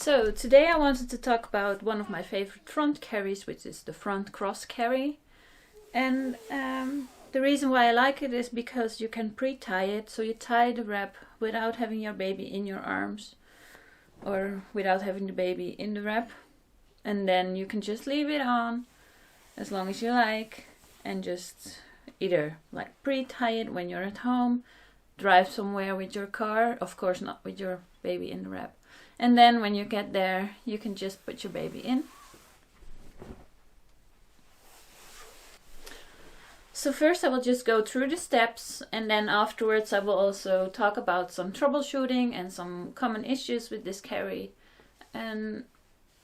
So today I wanted to talk about one of my favorite front carries, which is the front cross carry. And the reason why I like it is because you can pre-tie it, so you tie the wrap without having your baby in your arms or without having the baby in the wrap. And then you can just leave it on as long as you like and just either like pre-tie it when you're at home, drive somewhere with your car, of course not with your baby in the wrap. And then when you get there, you can just put your baby in. So first I will just go through the steps, and then afterwards I will also talk about some troubleshooting and some common issues with this carry, and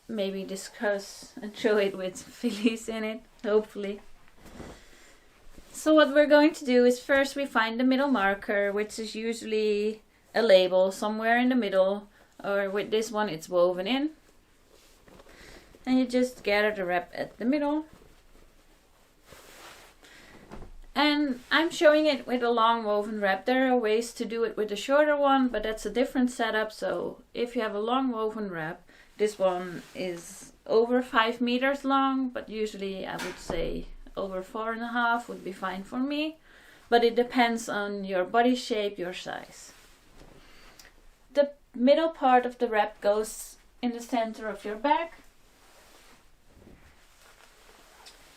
maybe discuss and show it with Felice in it, hopefully. So what we're going to do is first we find the middle marker, which is usually a label somewhere in the middle, or with this one it's woven in. And you just gather the wrap at the middle. And I'm showing it with a long woven wrap. There are ways to do it with a shorter one, but that's a different setup. So if you have a long woven wrap, this one is over 5 meters long, but usually I would say over 4.5 would be fine for me. But it depends on your body shape, your size. The middle part of the wrap goes in the center of your back.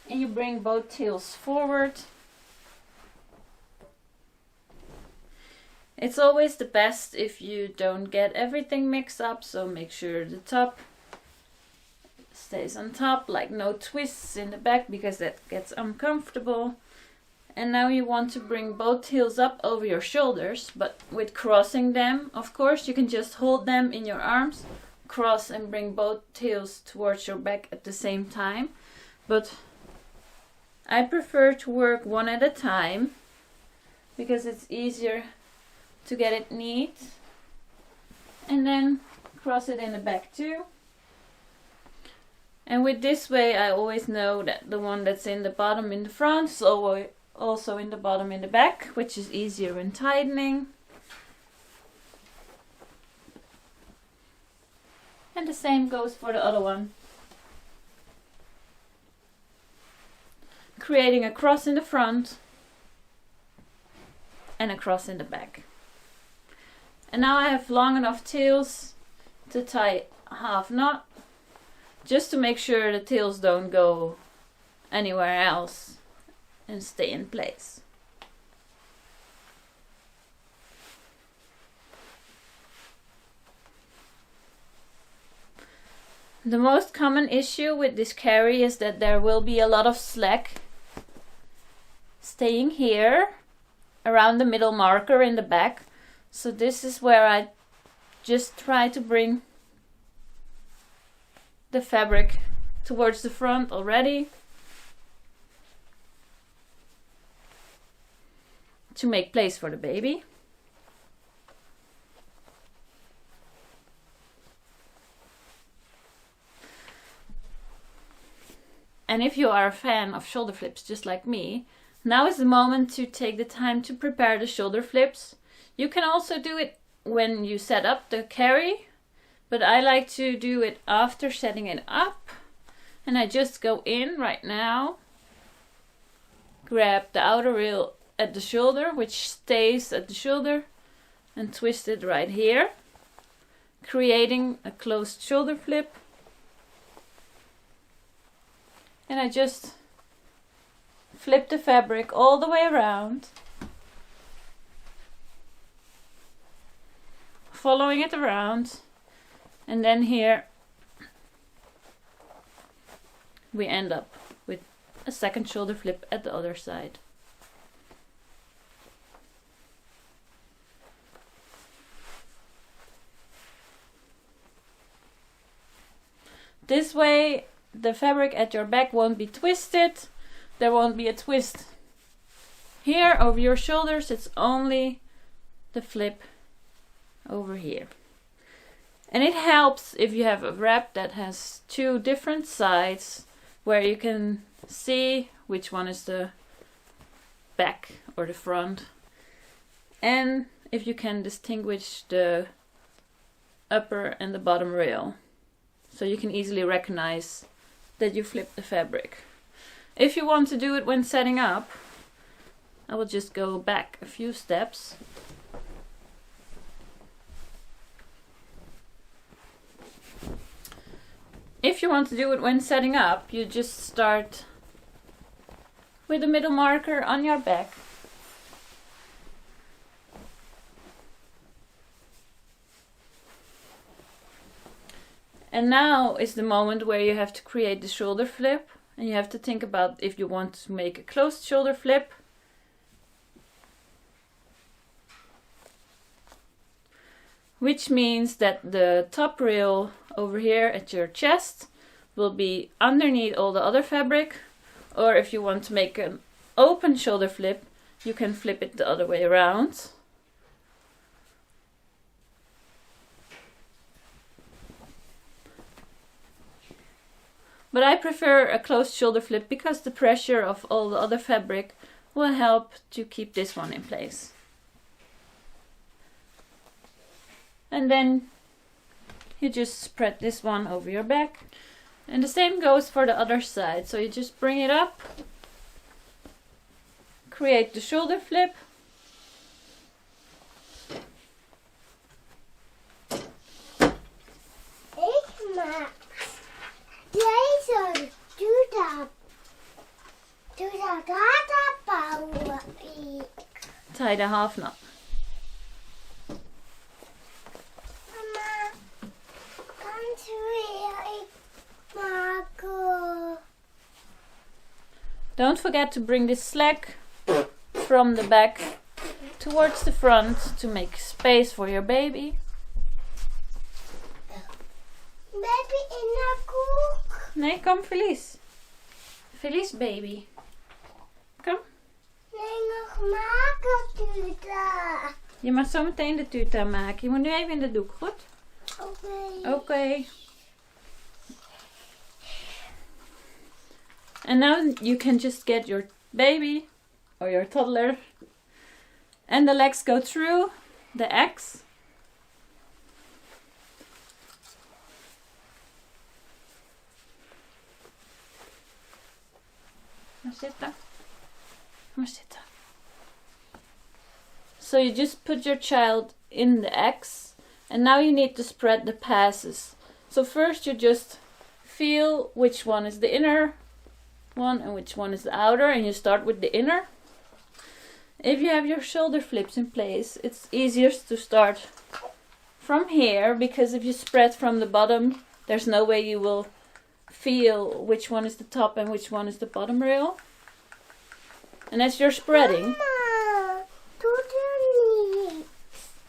And you bring both tails forward. It's always the best if you don't get everything mixed up, so make sure the top stays on top, like no twists in the back because that gets uncomfortable. And now you want to bring both tails up over your shoulders, but with crossing them, of course, you can just hold them in your arms, cross and bring both tails towards your back at the same time. But I prefer to work one at a time because it's easier to get it neat, and then cross it in the back too. And with this way I always know that the one that's in the bottom in the front is also in the bottom in the back, which is easier when tightening. And the same goes for the other one. Creating a cross in the front and a cross in the back. And now I have long enough tails to tie a half knot, just to make sure the tails don't go anywhere else and stay in place. The most common issue with this carry is that there will be a lot of slack staying here around the middle marker in the back. So this is where I just try to bring the fabric towards the front already to make place for the baby. And if you are a fan of shoulder flips just like me, now is the moment to take the time to prepare the shoulder flips. You can also do it when you set up the carry, but I like to do it after setting it up. And I just go in right now, grab the outer rail at the shoulder, which stays at the shoulder, and twist it right here, creating a closed shoulder flip. And I just flip the fabric all the way around, following it around, and then here we end up with a second shoulder flip at the other side. This way the fabric at your back won't be twisted, there won't be a twist here over your shoulders, it's only the flip over here. And it helps if you have a wrap that has two different sides where you can see which one is the back or the front, and if you can distinguish the upper and the bottom rail. so you can easily recognize that you flipped the fabric. If you want to do it when setting up, I will just go back a few steps. If you want to do it when setting up, you just start with the middle marker on your back. And now is the moment where you have to create the shoulder flip, and you have to think about if you want to make a closed shoulder flip, which means that the top rail over here at your chest will be underneath all the other fabric, or if you want to make an open shoulder flip, you can flip it the other way around. But I prefer a closed shoulder flip because the pressure of all the other fabric will help to keep this one in place. And then you just spread this one over your back. And the same goes for the other side. So you just bring it up, create the shoulder flip. Tie the half knot. Don't forget to bring this slack from the back towards the front to make space for your baby. Baby in de koek. Nee, kom Felice. Felice baby. Kom. Nee, nog maken, tuta. Je mag zo meteen de tuta maken. Je moet nu even in de doek, goed? Oké. Okay. And now you can just get your baby or your toddler, and the legs go through the X. Maar zitten. Maar zitten. So you just put your child in the X, and now you need to spread the passes. So first you just feel which one is the inner one and which one is the outer, and you start with the inner. If you have your shoulder flips in place, it's easiest to start from here, because if you spread from the bottom, there's no way you will feel which one is the top and which one is the bottom rail. And as you're spreading... Mama, doe er niet.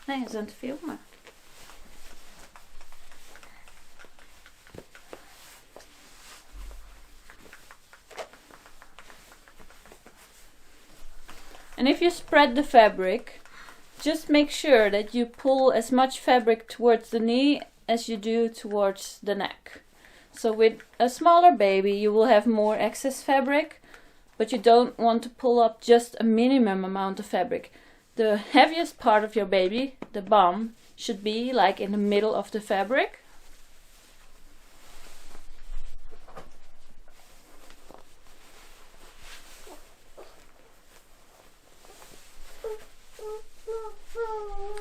Nee, dat is aan het filmen. And if you spread the fabric, just make sure that you pull as much fabric towards the knee as you do towards the neck. So with a smaller baby, you will have more excess fabric, but you don't want to pull up just a minimum amount of fabric. The heaviest part of your baby, the bum, should be like in the middle of the fabric.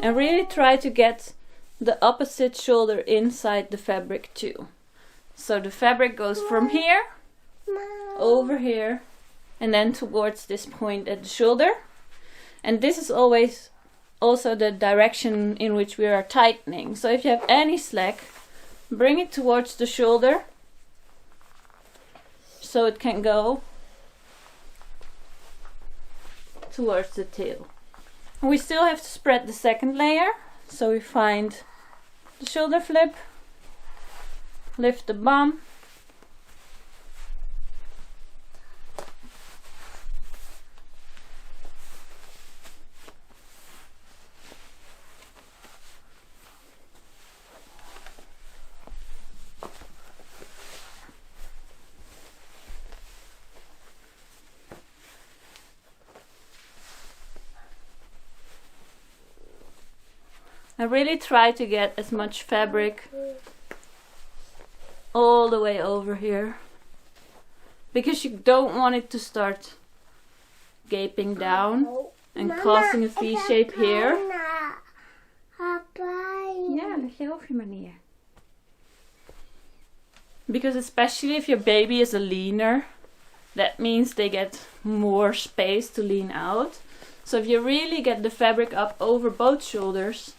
And really try to get the opposite shoulder inside the fabric too. So the fabric goes from here, over here, and then towards this point at the shoulder. And this is always also the direction in which we are tightening. So if you have any slack, bring it towards the shoulder so it can go towards the tail. We still have to spread the second layer, so we find the shoulder flip, lift the bum, I really try to get as much fabric all the way over here. Because you don't want it to start gaping down and causing a V shape here. Ja, leg je hoofdje maar neer. Because especially if your baby is a leaner, that means they get more space to lean out. So if you really get the fabric up over both shoulders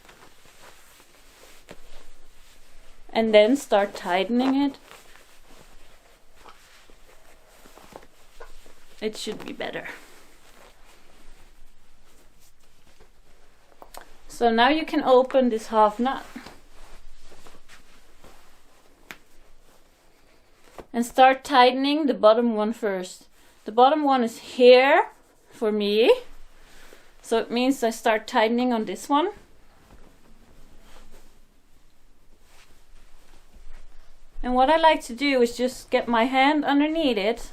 and then start tightening it, it should be better. So now you can open this half knot and start tightening the bottom one first. The bottom one is here for me, so it means I start tightening on this one. And what I like to do is just get my hand underneath it,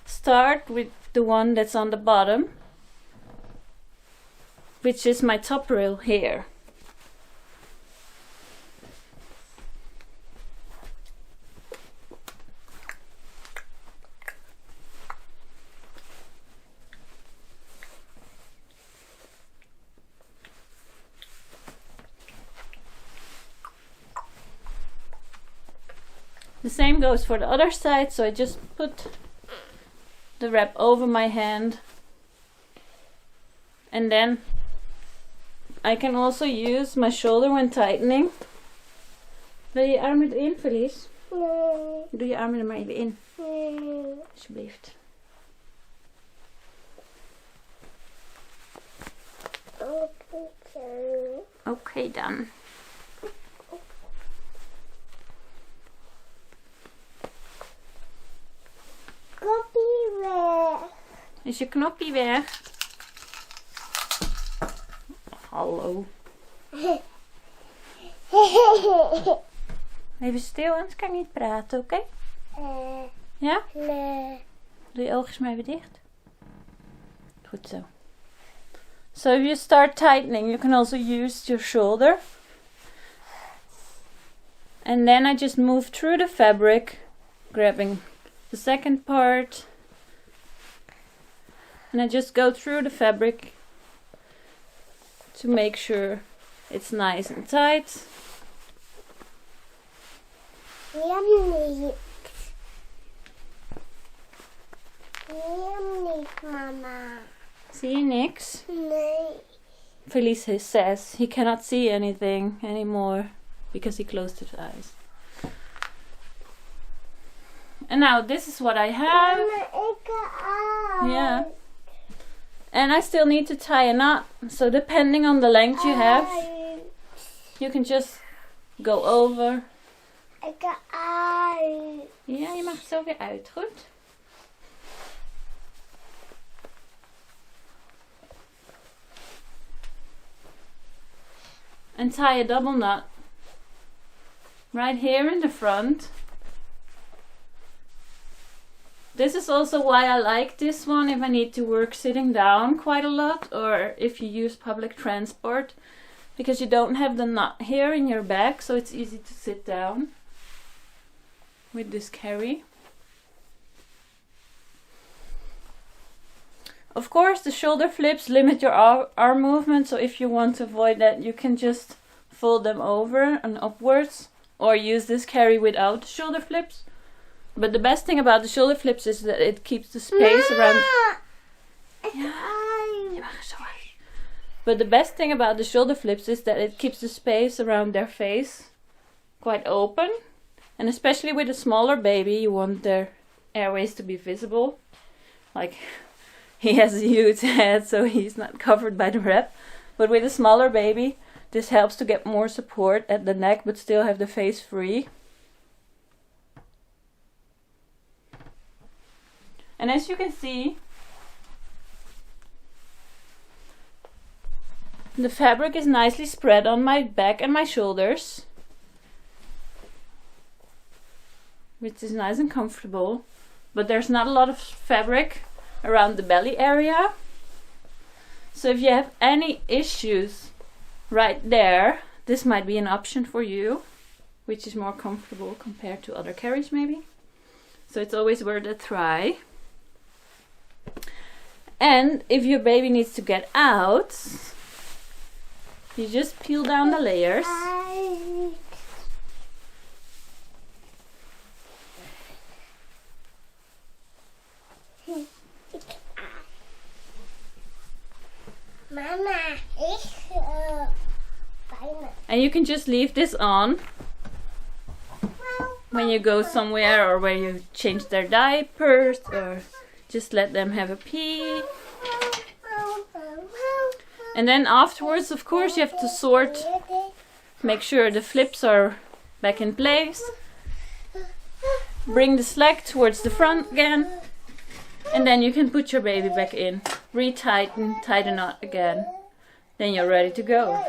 start with the one that's on the bottom, which is my top rail here. The same goes for the other side, so I just put the wrap over my hand, and then I can also use my shoulder when tightening. Wil je je armen erin, Felice? Nee. Doe je armen er maar even in, Nee. alsjeblieft. Oké dan. Knoppie weg. Is je knoppie weg? Hallo. Even stil, anders kan ik niet praten, oké? Ja? Nee. Doe je oogjes maar even dicht. Goed zo. So if you start tightening, you can also use your shoulder. And then I just move through the fabric, grabbing the second part. And I just go through the fabric to make sure it's nice and tight. Niet. Niet, mama. See you niks? Nee. Felice says he cannot see anything anymore because he closed his eyes. And now this is what I have. Mama, ik ga uit. Yeah. And I still need to tie a knot. So depending on the length you have, you can just go over. Ik ga uit. Ja, je mag zo weer uit. Goed. And tie a double knot right here in the front. This is also why I like this one if I need to work sitting down quite a lot, or if you use public transport, because you don't have the knot here in your back, so it's easy to sit down with this carry. Of course, the shoulder flips limit your arm movement, so if you want to avoid that, you can just fold them over and upwards, or use this carry without the shoulder flips. But the best thing about the shoulder flips is that it keeps the space around. But the best thing about the shoulder flips is that it keeps the space around their face quite open. And especially with a smaller baby, you want their airways to be visible. Like, he has a huge head, so he's not covered by the wrap. But with a smaller baby, this helps to get more support at the neck, but still have the face free. And as you can see, the fabric is nicely spread on my back and my shoulders, which is nice and comfortable, but there's not a lot of fabric around the belly area. So if you have any issues right there, this might be an option for you which is more comfortable compared to other carriage maybe. So it's always worth a try. And if your baby needs to get out, you just peel down the layers. Mama, And you can just leave this on when you go somewhere or when you change their diapers, or just let them have a pee. And then afterwards, of course, you have to sort, make sure the flips are back in place. Bring the slack towards the front again. And then you can put your baby back in. Retighten, tie the knot again. Then you're ready to go.